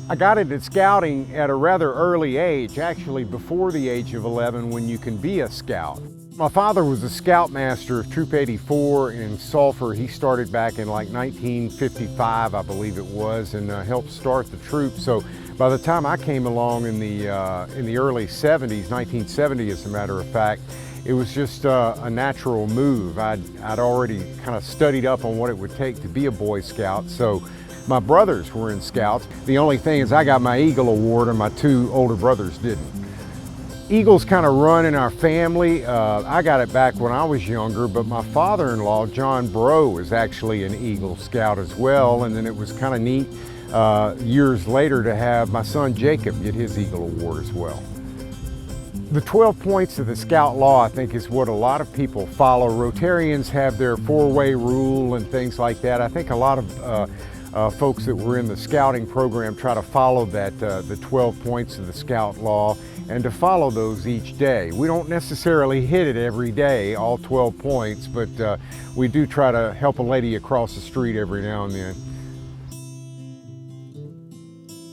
I got into scouting at a rather early age, actually before the age of 11 when you can be a scout. My father was a scoutmaster of Troop 84 in Sulphur. He started back in like 1955, I believe it was, and helped start the troop. So by the time I came along in the early 70s, 1970 as a matter of fact, it was just a natural move. I'd already kind of studied up on what it would take to be a Boy Scout. So my brothers were in Scouts. The only thing is I got my Eagle Award and my two older brothers didn't. Eagles kind of run in our family. I got it back when I was younger, but my father-in-law, John Breaux, is actually an Eagle Scout as well. And then it was kind of neat years later to have my son Jacob get his Eagle Award as well. The 12 points of the Scout Law, I think, is what a lot of people follow. Rotarians have their four-way rule and things like that. I think a lot of folks that were in the scouting program try to follow that, the 12 points of the Scout Law, and to follow those each day. We don't necessarily hit it every day, all 12 points, but we do try to help a lady across the street every now and then.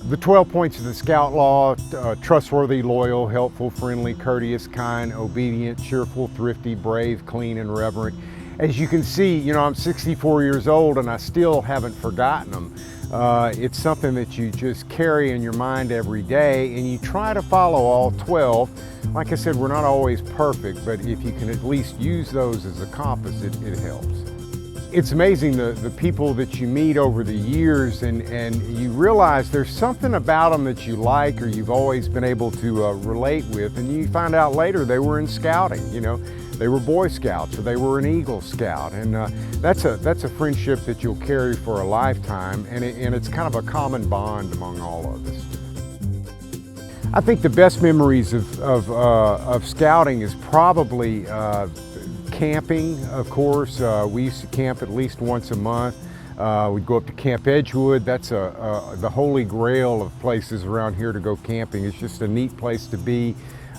The 12 points of the Scout Law: trustworthy, loyal, helpful, friendly, courteous, kind, obedient, cheerful, thrifty, brave, clean, and reverent. As you can see, you know, I'm 64 years old and I still haven't forgotten them. It's something that you just carry in your mind every day, and you try to follow all 12. Like I said, we're not always perfect, but if you can at least use those as a compass, it helps. It's amazing the people that you meet over the years, and you realize there's something about them that you like or you've always been able to relate with, and you find out later they were in scouting, you know. They were Boy Scouts or they were an Eagle Scout, and that's a friendship that you'll carry for a lifetime, and it's kind of a common bond among all of us. I think the best memories of scouting is probably camping, of course. We used to camp at least once a month. We'd go up to Camp Edgewood. That's the holy grail of places around here to go camping. It's just a neat place to be.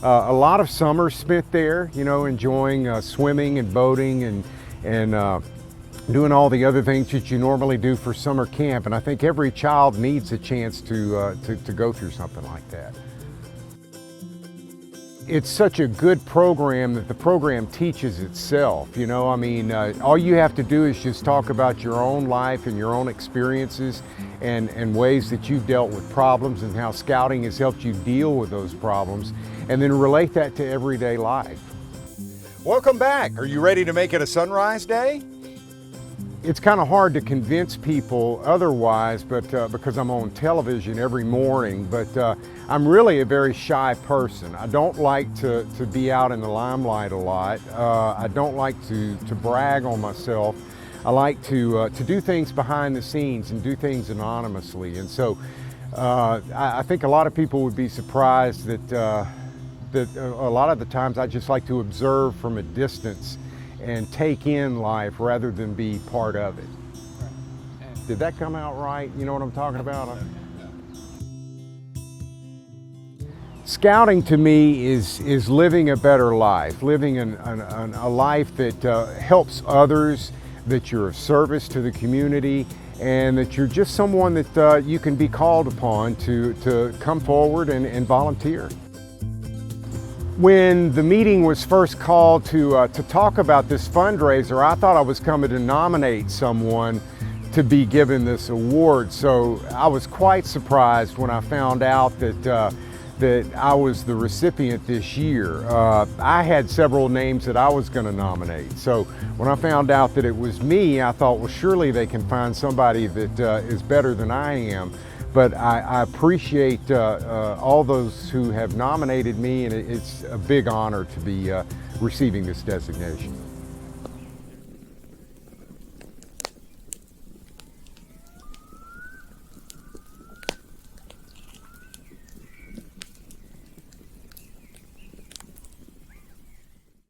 A lot of summers spent there, you know, enjoying swimming and boating and doing all the other things that you normally do for summer camp. And I think every child needs a chance to go through something like that. It's such a good program that the program teaches itself, you know. I mean, all you have to do is just talk about your own life and your own experiences and ways that you've dealt with problems and how scouting has helped you deal with those problems, and then relate that to everyday life. Welcome back. Are you ready to make it a sunrise day? It's kind of hard to convince people otherwise, but because I'm on television every morning, but I'm really a very shy person. I don't like to be out in the limelight a lot. I don't like to brag on myself. I like to do things behind the scenes and do things anonymously. And so I think a lot of people would be surprised that a lot of the times I just like to observe from a distance and take in life rather than be part of it. Did that come out right? You know what I'm talking about? Scouting to me is living a better life, living a life that helps others, that you're of service to the community, and that you're just someone that you can be called upon to come forward and volunteer. When the meeting was first called to talk about this fundraiser, I thought I was coming to nominate someone to be given this award. So I was quite surprised when I found out that I was the recipient this year. I had several names that I was going to nominate. So when I found out that it was me, I thought, well, surely they can find somebody that is better than I am. But I appreciate all those who have nominated me, and it's a big honor to be receiving this designation.